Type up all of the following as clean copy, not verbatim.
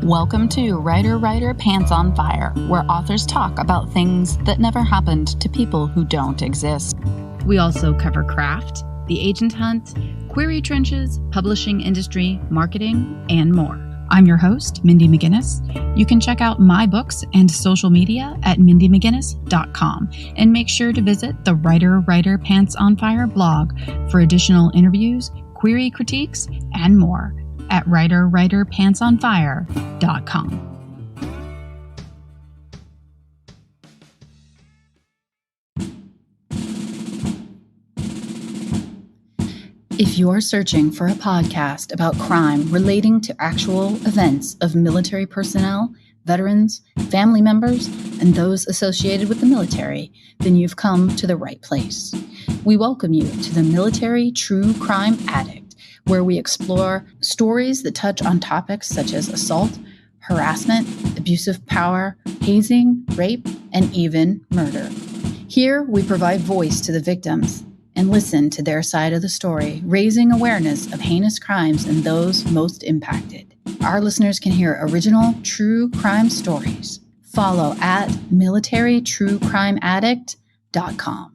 Welcome to Writer Pants on Fire, where authors talk about things that never happened to people who don't exist. We also cover craft, the agent hunt, query trenches, publishing industry, marketing, and more. I'm your host, Mindy McGinnis. You can check out my books and social media at mindymcginnis.com, and make sure to visit the Writer Pants on Fire blog for additional interviews, query critiques, and more at writerpantsonfire.com. If you're searching for a podcast about crime relating to actual events of military personnel, veterans, family members, and those associated with the military, then you've come to the right place. We welcome you to the Military True Crime Addict, where we explore stories that touch on topics such as assault, harassment, abusive power, hazing, rape, and even murder. Here, we provide voice to the victims and listen to their side of the story, raising awareness of heinous crimes and those most impacted. Our listeners can hear original true crime stories. Follow at militarytruecrimeaddict.com.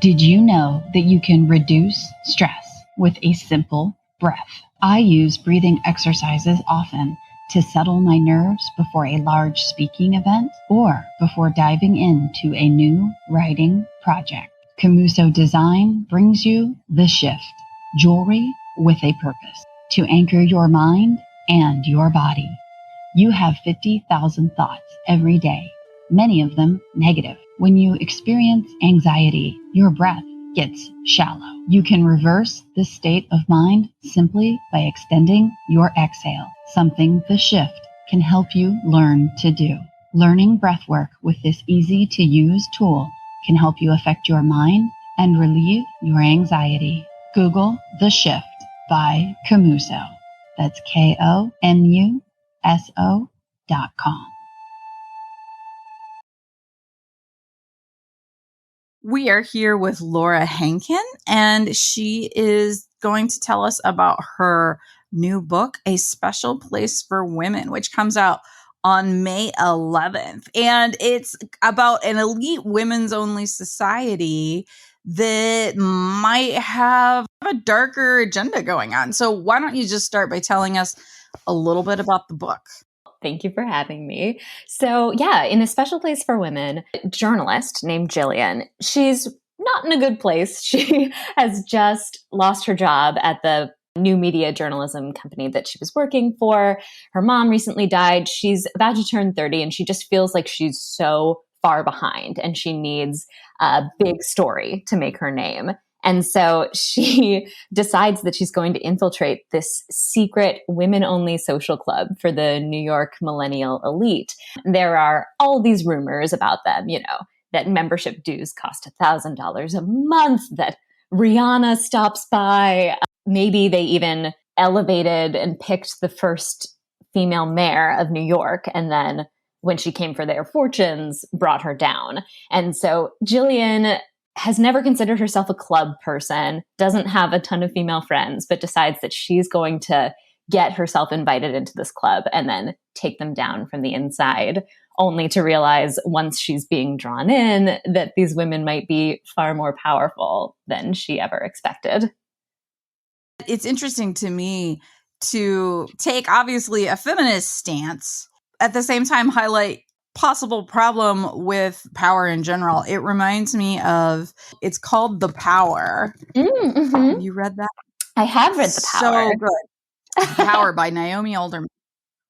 Did you know that you can reduce stress with a simple breath? I use breathing exercises often to settle my nerves before a large speaking event or before diving into a new writing project. Komuso Design brings you The Shift, jewelry with a purpose, to anchor your mind and your body. You have 50,000 thoughts every day, many of them negative. When you experience anxiety, your breath gets shallow. You can reverse this state of mind simply by extending your exhale, something The Shift can help you learn to do. Learning breathwork with this easy-to-use tool can help you affect your mind and relieve your anxiety. Google The Shift by Komuso. That's KOMUSO.com. We are here with Laura Hankin, and she is going to tell us about her new book, A Special Place for Women, which comes out on May 11th. And it's about an elite women's-only society that might have a darker agenda going on. So why don't you just start by telling us a little bit about the book? Thank you for having me. So yeah, in A Special Place for Women, a journalist named Jillian, she's not in a good place. She has just lost her job at the new media journalism company that she was working for. Her mom recently died. She's about to turn 30 and she just feels like she's so far behind and she needs a big story to make her name. And so she decides that she's going to infiltrate this secret women-only social club for the New York millennial elite. There are all these rumors about them, that membership dues cost $1,000 a month, that Rihanna stops by. Maybe they even elevated and picked the first female mayor of New York, and then when she came for their fortunes, brought her down. And so Jillian has never considered herself a club person, doesn't have a ton of female friends, but decides that she's going to get herself invited into this club and then take them down from the inside, only to realize once she's being drawn in that these women might be far more powerful than she ever expected. It's interesting to me to take, obviously, a feminist stance, at the same time highlight possible problem with power in general. It reminds me of, it's called The Power. Mm-hmm. Have you read that? I have read The Power. So good. Power by Naomi Alderman,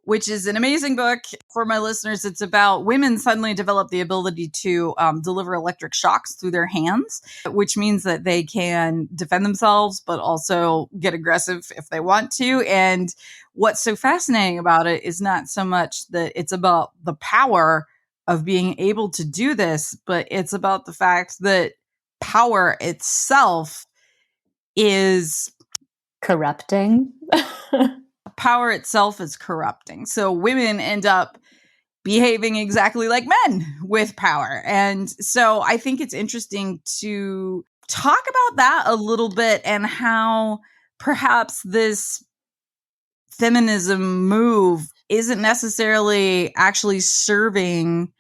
which is an amazing book. For my listeners, it's about women suddenly develop the ability to deliver electric shocks through their hands, which means that they can defend themselves, but also get aggressive if they want to. And what's so fascinating about it is not so much that it's about the power of being able to do this, but it's about the fact that power itself is corrupting. Power itself is corrupting. So women end up behaving exactly like men with power. And so I think it's interesting to talk about that a little bit and how perhaps this feminism move isn't necessarily actually serving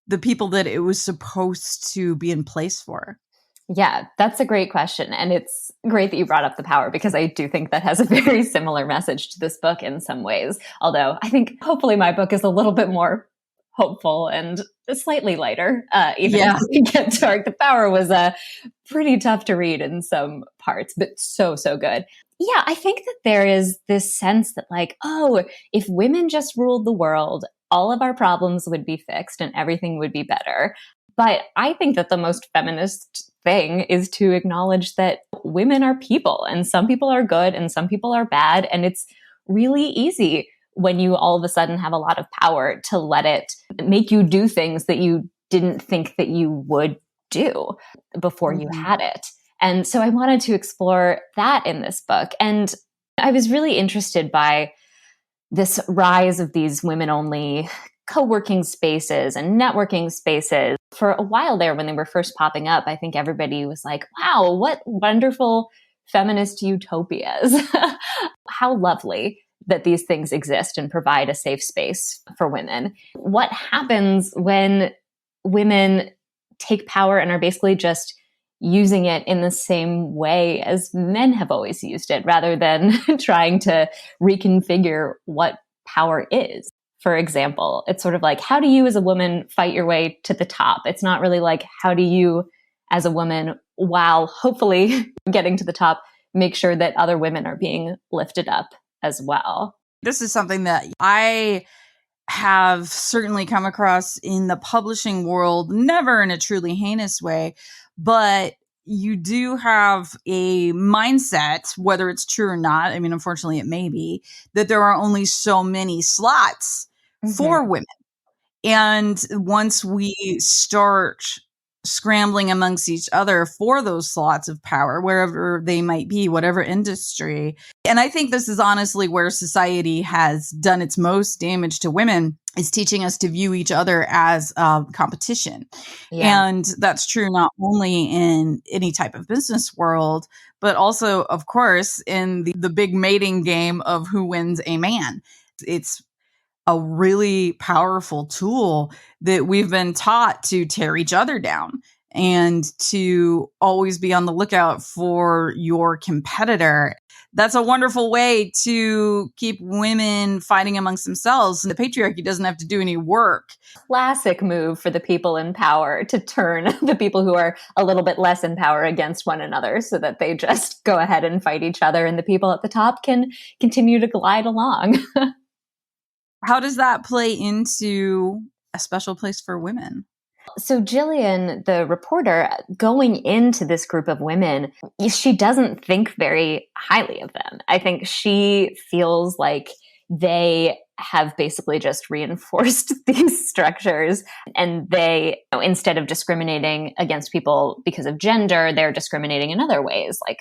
the people that it was supposed to be in place for? Yeah, that's a great question. And it's great that you brought up the power, because I do think that has a very similar message to this book in some ways. Although I think hopefully my book is a little bit more hopeful and slightly lighter, even if we get dark. The Power was pretty tough to read in some parts, but so, so good. Yeah, I think that there is this sense that like, oh, if women just ruled the world, all of our problems would be fixed and everything would be better. But I think that the most feminist thing is to acknowledge that women are people, and some people are good and some people are bad. And it's really easy when you all of a sudden have a lot of power to let it make you do things that you didn't think that you would do before you had it. And so I wanted to explore that in this book. And I was really interested by this rise of these women-only co-working spaces and networking spaces. For a while there, when they were first popping up, I think everybody was like, wow, what wonderful feminist utopias. How lovely that these things exist and provide a safe space for women. What happens when women take power and are basically just using it in the same way as men have always used it, rather than trying to reconfigure what power is? For example, it's sort of like, how do you as a woman fight your way to the top? It's not really like, how do you as a woman, while hopefully getting to the top, make sure that other women are being lifted up as well? This is something that I have certainly come across in the publishing world, never in a truly heinous way, but you do have a mindset, whether it's true or not. I mean, unfortunately, it may be that there are only so many slots for women. And once we start scrambling amongst each other for those slots of power, wherever they might be, whatever industry. And I think this is honestly where society has done its most damage to women, is teaching us to view each other as competition. Yeah. And that's true not only in any type of business world, but also, of course, in the big mating game of who wins a man. It's a really powerful tool that we've been taught to tear each other down and to always be on the lookout for your competitor. That's a wonderful way to keep women fighting amongst themselves. And the patriarchy doesn't have to do any work. Classic move for the people in power to turn the people who are a little bit less in power against one another, so that they just go ahead and fight each other and the people at the top can continue to glide along. How does that play into A Special Place for Women? So Jillian, the reporter, going into this group of women, she doesn't think very highly of them. I think she feels like they have basically just reinforced these structures, and they, instead of discriminating against people because of gender, they're discriminating in other ways, like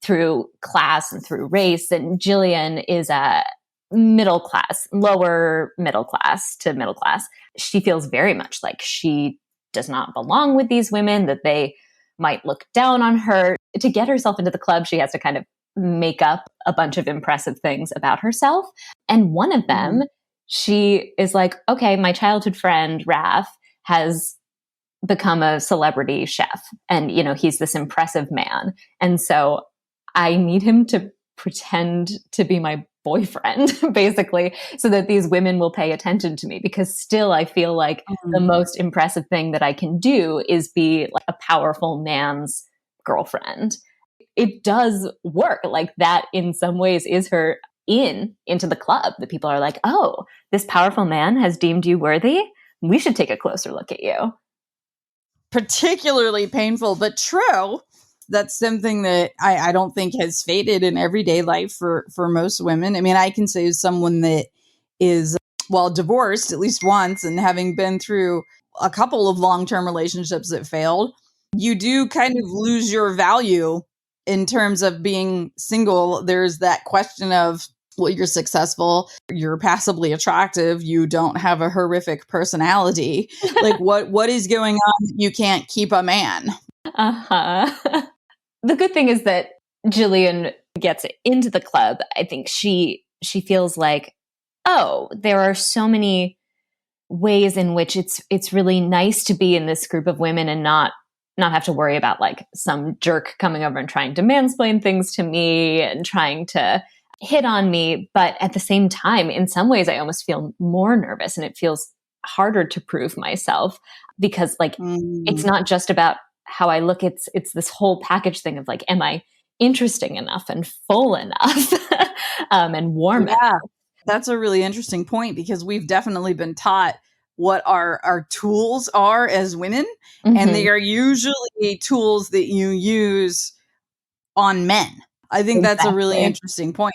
through class and through race. And Jillian is a middle class, lower middle class to middle class. She feels very much like she does not belong with these women, that they might look down on her. To get herself into the club, she has to kind of make up a bunch of impressive things about herself. And one of them, she is like, okay, my childhood friend, Raph, has become a celebrity chef. And, he's this impressive man. And so I need him to pretend to be my boyfriend, basically, so that these women will pay attention to me, because still I feel like the most impressive thing that I can do is be like a powerful man's girlfriend. It does work. Like that in some ways is her into the club. The people are like, oh, this powerful man has deemed you worthy. We should take a closer look at you. Particularly painful, but true. That's something that I don't think has faded in everyday life for most women. I mean, I can say as someone that is, divorced at least once and having been through a couple of long-term relationships that failed, you do kind of lose your value in terms of being single. There's that question of, well, you're successful, you're passively attractive, you don't have a horrific personality. Like what is going on that you can't keep a man? The good thing is that Jillian gets into the club. I think she she feels like, oh, there are so many ways in which it's really nice to be in this group of women and not have to worry about like some jerk coming over and trying to mansplain things to me and trying to hit on me. But at the same time, in some ways, I almost feel more nervous and it feels harder to prove myself because like it's not just about how I look. It's this whole package thing of like, am I interesting enough and full enough and warm enough? That's a really interesting point because we've definitely been taught what our tools are as women, and they are usually tools that you use on men. I think that's a really interesting point.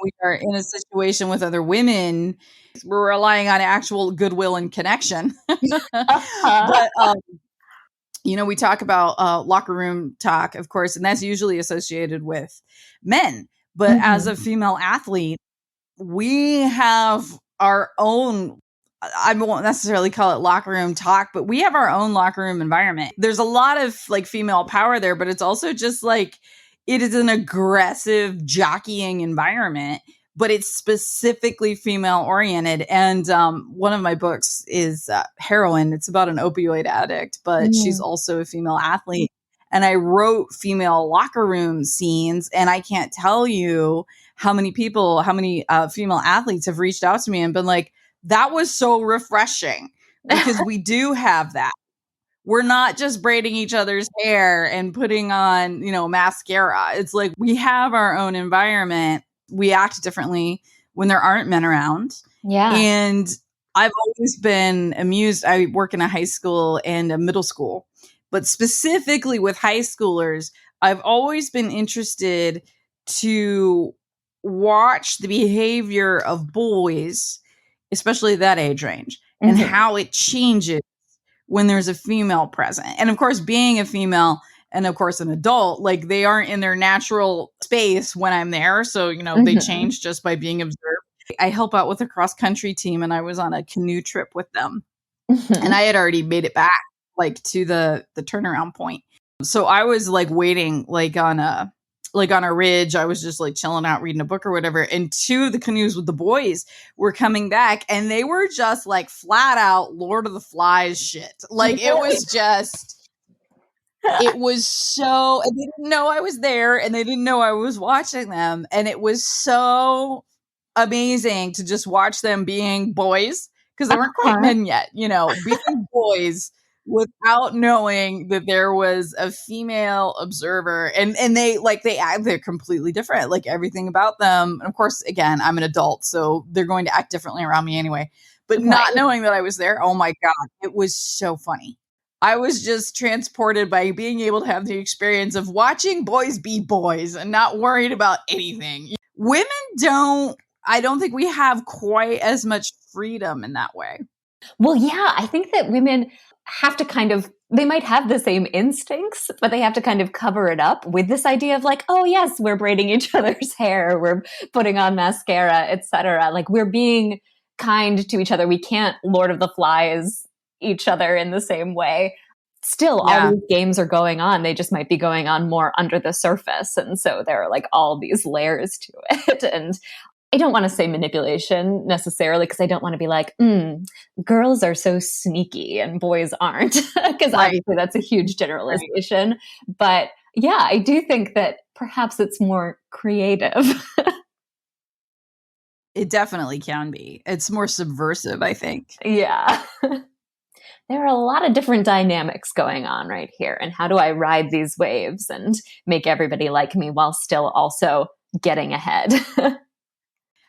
We are in a situation with other women, we're relying on actual goodwill and connection. But we talk about locker room talk, of course, and that's usually associated with men. But as a female athlete, we have our own, I won't necessarily call it locker room talk, but we have our own locker room environment. There's a lot of like female power there, but it's also just like, it is an aggressive jockeying environment, but it's specifically female oriented. And one of my books is Heroine. It's about an opioid addict, but she's also a female athlete. And I wrote female locker room scenes, and I can't tell you how many female athletes have reached out to me and been like, that was so refreshing because we do have that. We're not just braiding each other's hair and putting on, mascara. It's like we have our own environment. We act differently when there aren't men around. Yeah. And I've always been amused. I work in a high school and a middle school, but specifically with high schoolers, I've always been interested to watch the behavior of boys, especially that age range, and how it changes when there's a female present. And of course, being a female and of course an adult, like they aren't in their natural space when I'm there. So, they change just by being observed. I help out with a cross country team and I was on a canoe trip with them and I had already made it back like to the turnaround point. So I was like waiting like on a ridge. I was just like chilling out, reading a book or whatever. And two of the canoes with the boys were coming back and they were just like flat out Lord of the Flies shit. Like it was so, and they didn't know I was there and they didn't know I was watching them. And it was so amazing to just watch them being boys because they weren't quite men yet, being boys without knowing that there was a female observer and they're completely different, like everything about them. And of course, again, I'm an adult, so they're going to act differently around me anyway, but not knowing that I was there. Oh my God. It was so funny. I was just transported by being able to have the experience of watching boys be boys and not worried about anything. Women I don't think we have quite as much freedom in that way. Well, yeah, I think that women have to they might have the same instincts, but they have to kind of cover it up with this idea of like, oh yes, we're braiding each other's hair, we're putting on mascara, etc. Like we're being kind to each other. We can't Lord of the Flies each other in the same way. Still, all these games are going on. They just might be going on more under the surface. And so there are like all these layers to it. And I don't want to say manipulation necessarily because I don't want to be like, girls are so sneaky and boys aren't, because obviously that's a huge generalization. Right. But yeah, I do think that perhaps it's more creative. It definitely can be. It's more subversive, I think. Yeah. There are a lot of different dynamics going on right here. And how do I ride these waves and make everybody like me while still also getting ahead?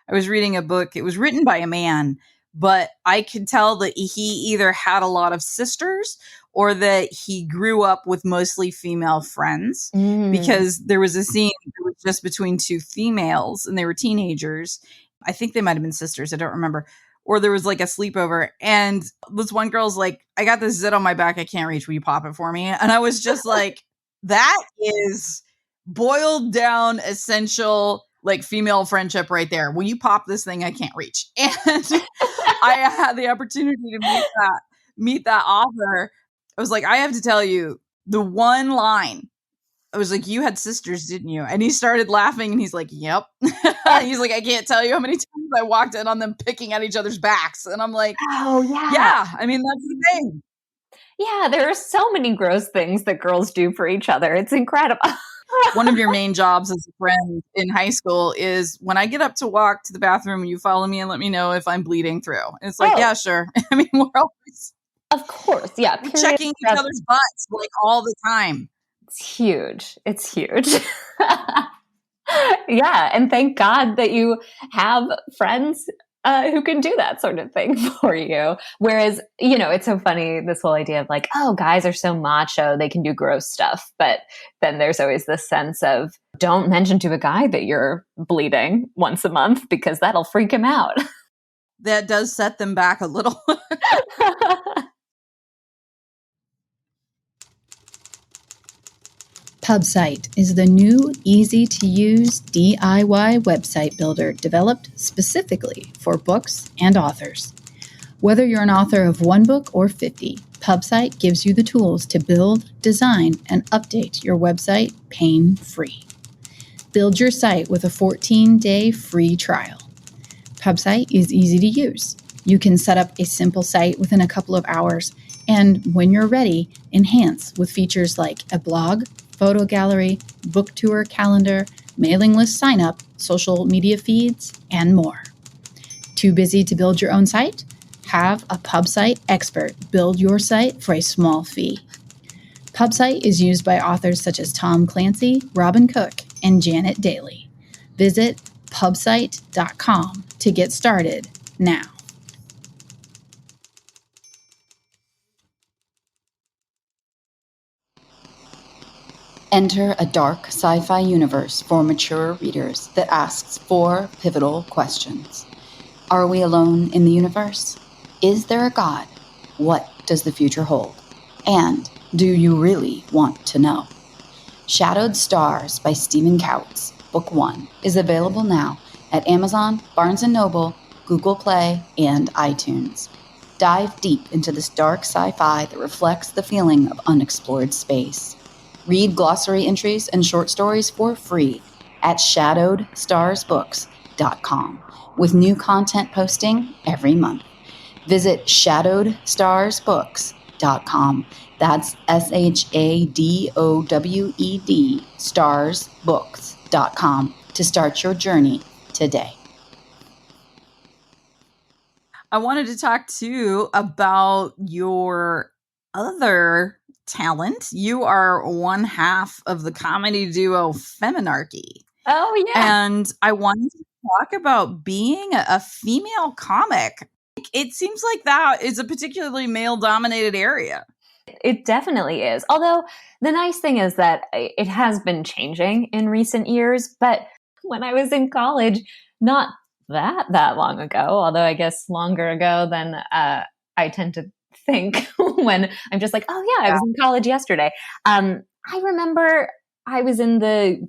I was reading a book. It was written by a man, but I could tell that he either had a lot of sisters or that he grew up with mostly female friends because there was a scene that was just between two females and they were teenagers. I think they might have been sisters. I don't remember. Or there was like a sleepover and this one girl's like, I got this zit on my back. I can't reach. Will you pop it for me? And I was just like, that is boiled down essential like female friendship right there. Will you pop this thing I can't reach? And I had the opportunity to meet that author. I was like, I have to tell you the one line I was like, you had sisters, didn't you? And he started laughing and he's like, yep. He's like, I can't tell you how many times I walked in on them picking at each other's backs. And I'm like, Oh, yeah. yeah, I mean, that's the thing. Yeah, there are so many gross things that girls do for each other. It's incredible. One of your main jobs as a friend in high school is when I get up to walk to the bathroom, you follow me and let me know if I'm bleeding through. And it's like, yeah, sure. I mean, we're always Of course. Yeah. checking each other's butts like all the time. It's huge. It's huge. Yeah. And thank God that you have friends who can do that sort of thing for you. Whereas, it's so funny, this whole idea of like, oh, guys are so macho, they can do gross stuff. But then there's always this sense of don't mention to a guy that you're bleeding once a month because that'll freak him out. That does set them back a little. PubSite is the new, easy-to-use DIY website builder developed specifically for books and authors. Whether you're an author of one book or 50, PubSite gives you the tools to build, design, and update your website pain-free. Build your site with a 14-day free trial. PubSite is easy to use. You can set up a simple site within a couple of hours, and when you're ready, enhance with features like a blog, photo gallery, book tour calendar, mailing list sign-up, social media feeds, and more. Too busy to build your own site? Have a PubSite expert build your site for a small fee. PubSite is used by authors such as Tom Clancy, Robin Cook, and Janet Daly. Visit pubsite.com to get started now. Enter a dark sci-fi universe for mature readers that asks 4 pivotal questions. Are we alone in the universe? Is there a God? What does the future hold? And do you really want to know? Shadowed Stars by Stephen Coutts, Book 1, is available now at Amazon, Barnes & Noble, Google Play, and iTunes. Dive deep into this dark sci-fi that reflects the feeling of unexplored space. Read glossary entries and short stories for free at shadowedstarsbooks.com with new content posting every month. Visit shadowedstarsbooks.com. That's SHADOWED starsbooks.com to start your journey today. I wanted to talk too about your other talent. You are one half of the comedy duo Feminarchy. Oh, yeah. And I wanted to talk about being a female comic. It seems like that is a particularly male-dominated area. It definitely is. Although the nice thing is that it has been changing in recent years. But when I was in college, not that long ago, although I guess longer ago than I tend to think when I'm just like, oh yeah, I was in college yesterday. I remember I was in the,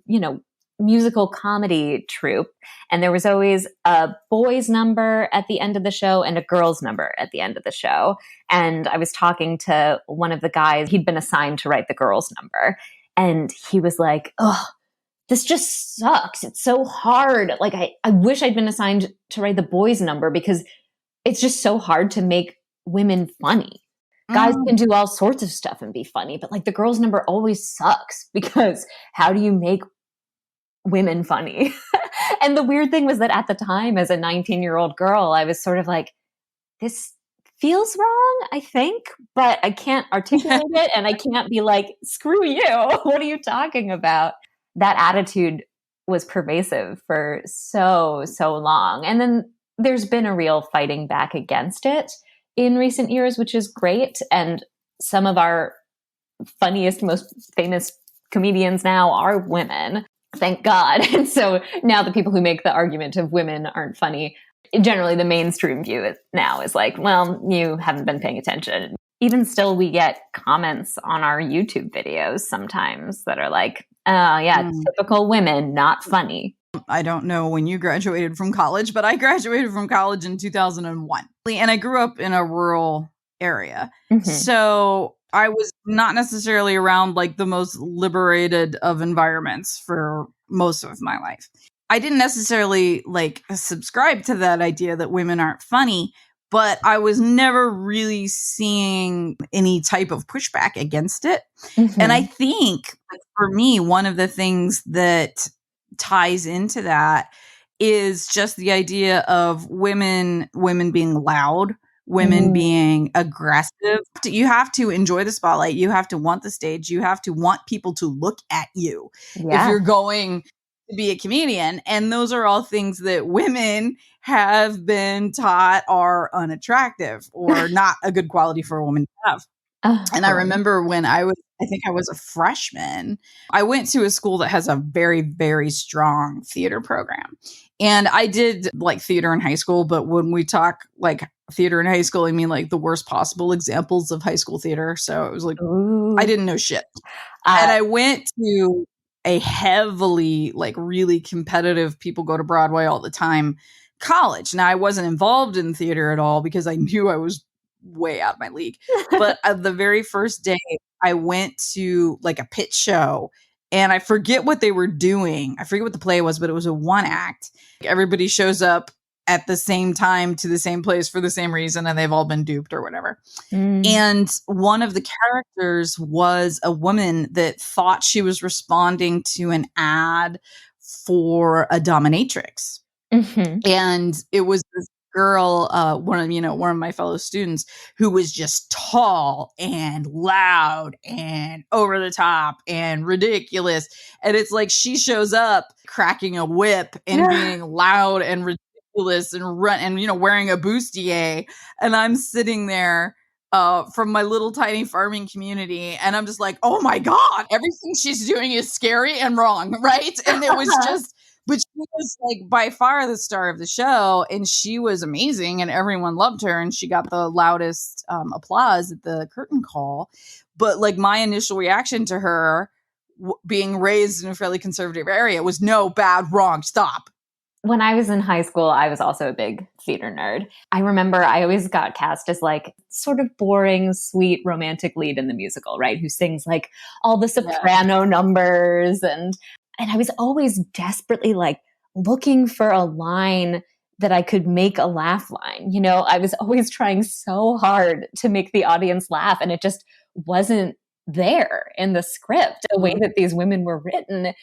musical comedy troupe, and there was always a boys number at the end of the show and a girls number at the end of the show. And I was talking to one of the guys, he'd been assigned to write the girls number. And he was like, oh, this just sucks. It's so hard. Like, I wish I'd been assigned to write the boys number because it's just so hard to make women funny. Guys can do all sorts of stuff and be funny, but like the girls number always sucks because how do you make women funny? And the weird thing was that at the time, as a 19-year-old girl, I was sort of like, this feels wrong, I think, but I can't articulate it. And I can't be like, screw you. What are you talking about? That attitude was pervasive for so long. And then there's been a real fighting back against it in recent years, which is great. And some of our funniest, most famous comedians now are women. Thank God. And so now the people who make the argument of women aren't funny, generally the mainstream view now is like, well, you haven't been paying attention. Even still, we get comments on our YouTube videos sometimes that are like, oh yeah, typical women, not funny. I don't know when you graduated from college, but I graduated from college in 2001. And I grew up in a rural area. So I was not necessarily around like the most liberated of environments for most of my life. I didn't necessarily like subscribe to that idea that women aren't funny, but I was never really seeing any type of pushback against it. And I think like, for me, one of the things that ties into that is just the idea of women being loud, women being aggressive. You have to enjoy the spotlight. You have to want the stage. You have to want people to look at you if you're going to be a comedian. And those are all things that women have been taught are unattractive or not a good quality for a woman to have. And I remember when I think I was a freshman, I went to a school that has a very, very strong theater program. And I did like theater in high school, but when we talk like theater in high school, I mean like the worst possible examples of high school theater. So it was like, I didn't know shit. And I went to a heavily like really competitive, people go to Broadway all the time, college. Now I wasn't involved in theater at all because I knew I was way out of my league. But the very first day I went to like a pitch show and I forget what they were doing. I forget what the play was, but it was a one act. Everybody shows up at the same time to the same place for the same reason and they've all been duped or whatever. And one of the characters was a woman that thought she was responding to an ad for a dominatrix. And it was this girl, one of my fellow students who was just tall and loud and over the top and ridiculous. And it's like she shows up cracking a whip and being loud and ridiculous and wearing a bustier. And I'm sitting there from my little tiny farming community. And I'm just like, oh my God, everything she's doing is scary and wrong. Right. And it was just, but she was like by far the star of the show and she was amazing and everyone loved her and she got the loudest applause at the curtain call. But like my initial reaction to her being raised in a fairly conservative area was no, bad, wrong, stop. When I was in high school, I was also a big theater nerd. I remember I always got cast as like sort of boring, sweet, romantic lead in the musical, right? Who sings like all the soprano numbers and I was always desperately like looking for a line that I could make a laugh line. You know, I was always trying so hard to make the audience laugh and it just wasn't there in the script. The way that these women were written,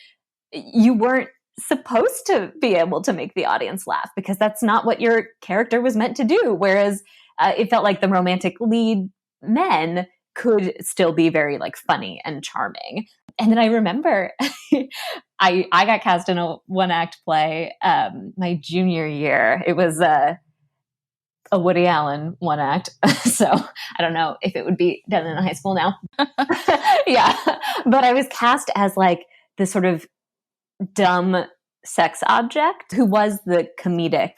you weren't supposed to be able to make the audience laugh because that's not what your character was meant to do. Whereas it felt like the romantic lead men could still be very like funny and charming. And then I remember I got cast in a one act play my junior year. It was a Woody Allen one act. So I don't know if it would be done in high school now. Yeah. But I was cast as like this sort of dumb sex object who was the comedic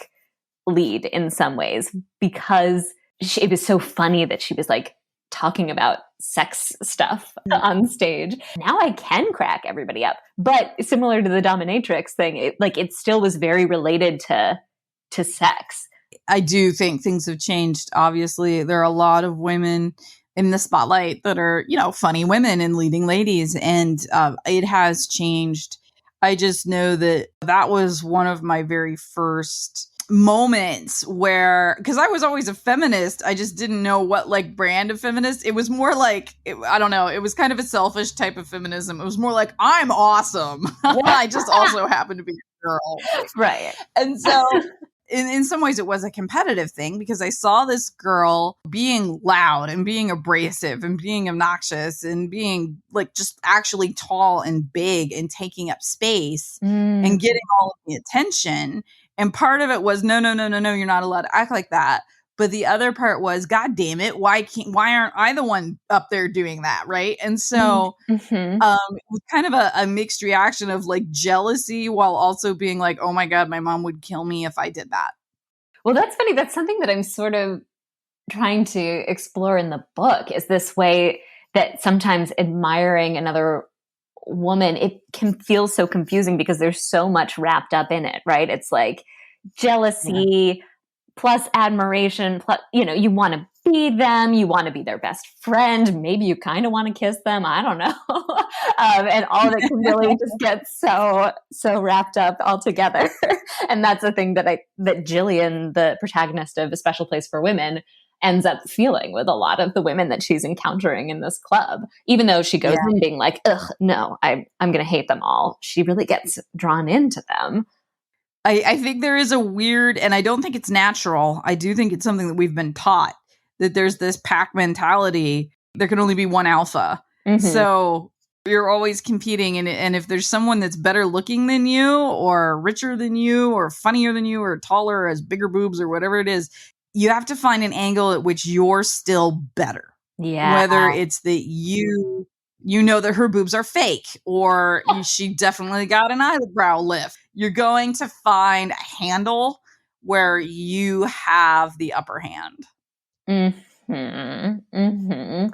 lead in some ways because it was so funny that she was like talking about sex stuff on stage. Now I can crack everybody up, but similar to the dominatrix thing, it still was very related to sex. I do think things have changed. Obviously, there are a lot of women in the spotlight that are, funny women and leading ladies, and it has changed. I just know that was one of my very first moments where, because I was always a feminist, I just didn't know what like brand of feminist. It was more like, I don't know, it was kind of a selfish type of feminism. It was more like, I'm awesome. I just also happen to be a girl. Right. And so in some ways it was a competitive thing because I saw this girl being loud and being abrasive and being obnoxious and being like just actually tall and big and taking up space and getting all of the attention. And part of it was, no, you're not allowed to act like that. But the other part was, God damn it, why aren't I the one up there doing that, right? And so it was kind of a mixed reaction of like jealousy while also being like, oh my God, my mom would kill me if I did that. Well, that's funny. That's something that I'm sort of trying to explore in the book, is this way that sometimes admiring another woman, it can feel so confusing because there's so much wrapped up in it, right? It's like jealousy plus admiration plus, you want to see them. You want to be their best friend. Maybe you kind of want to kiss them. I don't know. And all of it can really just get so wrapped up all together. And that's the thing that Jillian, the protagonist of A Special Place for Women, ends up feeling with a lot of the women that she's encountering in this club. Even though she goes in being like, ugh, no, I'm going to hate them all. She really gets drawn into them. I think there is a weird, and I don't think it's natural. I do think it's something that we've been taught, that there's this pack mentality. There can only be one alpha. Mm-hmm. So you're always competing. And if there's someone that's better looking than you or richer than you or funnier than you or taller or has bigger boobs or whatever it is, you have to find an angle at which you're still better. Yeah. Whether it's that you know that her boobs are fake or she definitely got an eyebrow lift. You're going to find a handle where you have the upper hand. Mm-hmm. Mm-hmm.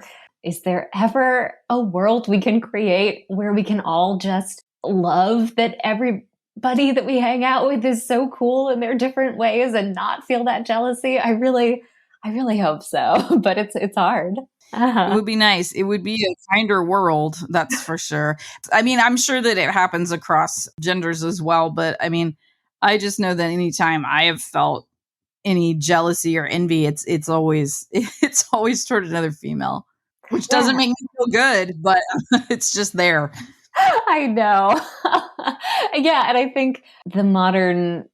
Is there ever a world we can create where we can all just love that everybody that we hang out with is so cool in their different ways and not feel that jealousy? I really hope so, but it's hard. It would be nice. It would be a kinder world, that's for sure. I mean, I'm sure that it happens across genders as well, but I mean, I just know that anytime I have felt any jealousy or envy, it's always toward another female, which doesn't make me feel good, but it's just there. I know. Yeah, and I think the modern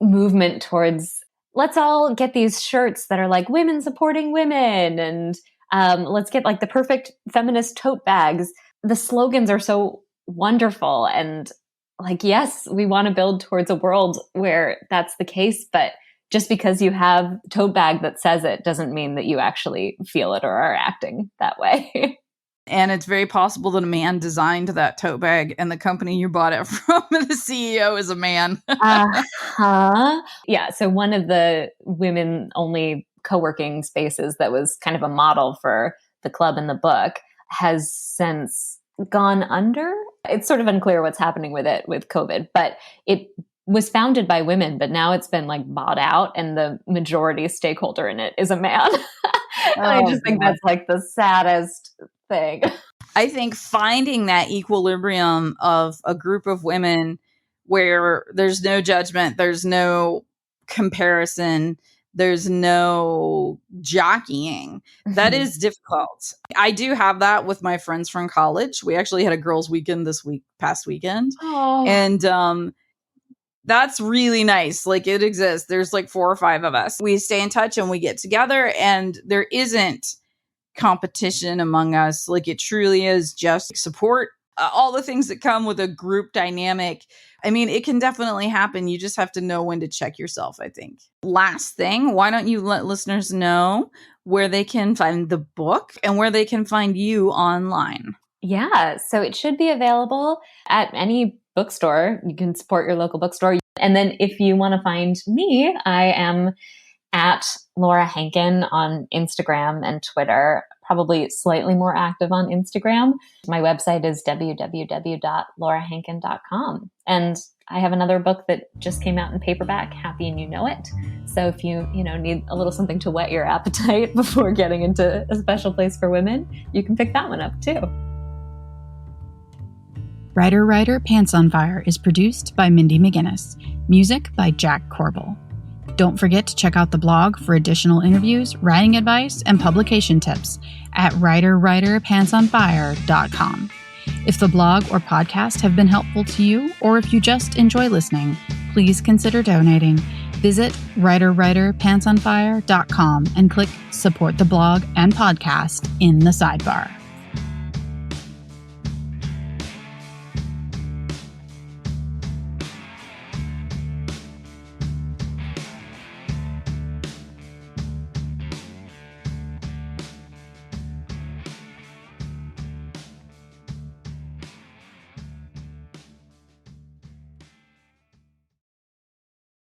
movement towards let's all get these shirts that are like women supporting women, and let's get like the perfect feminist tote bags. The slogans are so wonderful. And like, yes, we want to build towards a world where that's the case. But just because you have a tote bag that says it doesn't mean that you actually feel it or are acting that way. And it's very possible that a man designed that tote bag and the company you bought it from, the CEO is a man. Yeah. So one of the women-only co-working spaces that was kind of a model for the club in the book has since gone under. It's sort of unclear what's happening with it with COVID, but it was founded by women, but now it's been like bought out and the majority stakeholder in it is a man. And I just think that's like the saddest thing. I think finding that equilibrium of a group of women where there's no judgment, there's no comparison, there's no jockeying, that is difficult. I do have that with my friends from college. We actually had a girls' weekend past weekend. Oh. And that's really nice. Like, it exists. There's like 4 or 5 of us. We stay in touch and we get together, and there isn't competition among us. Like, it truly is just support, all the things that come with a group dynamic. I mean, it can definitely happen. You just have to know when to check yourself, I think. Last thing, why don't you let listeners know where they can find the book and where they can find you online? Yeah, so it should be available at any bookstore. You can support your local bookstore. And then if you want to find me, I am at Laura Hankin on Instagram and Twitter, probably slightly more active on Instagram. My website is www.laurahankin.com. And I have another book that just came out in paperback, Happy and You Know It. So if you need a little something to whet your appetite before getting into A Special Place for Women, you can pick that one up too. Writer Pants on Fire is produced by Mindy McGinnis. Music by Jack Corbel. Don't forget to check out the blog for additional interviews, writing advice, and publication tips at writerpantsonfire.com. If the blog or podcast have been helpful to you, or if you just enjoy listening, please consider donating. Visit writerpantsonfire.com and click Support the Blog and Podcast in the sidebar.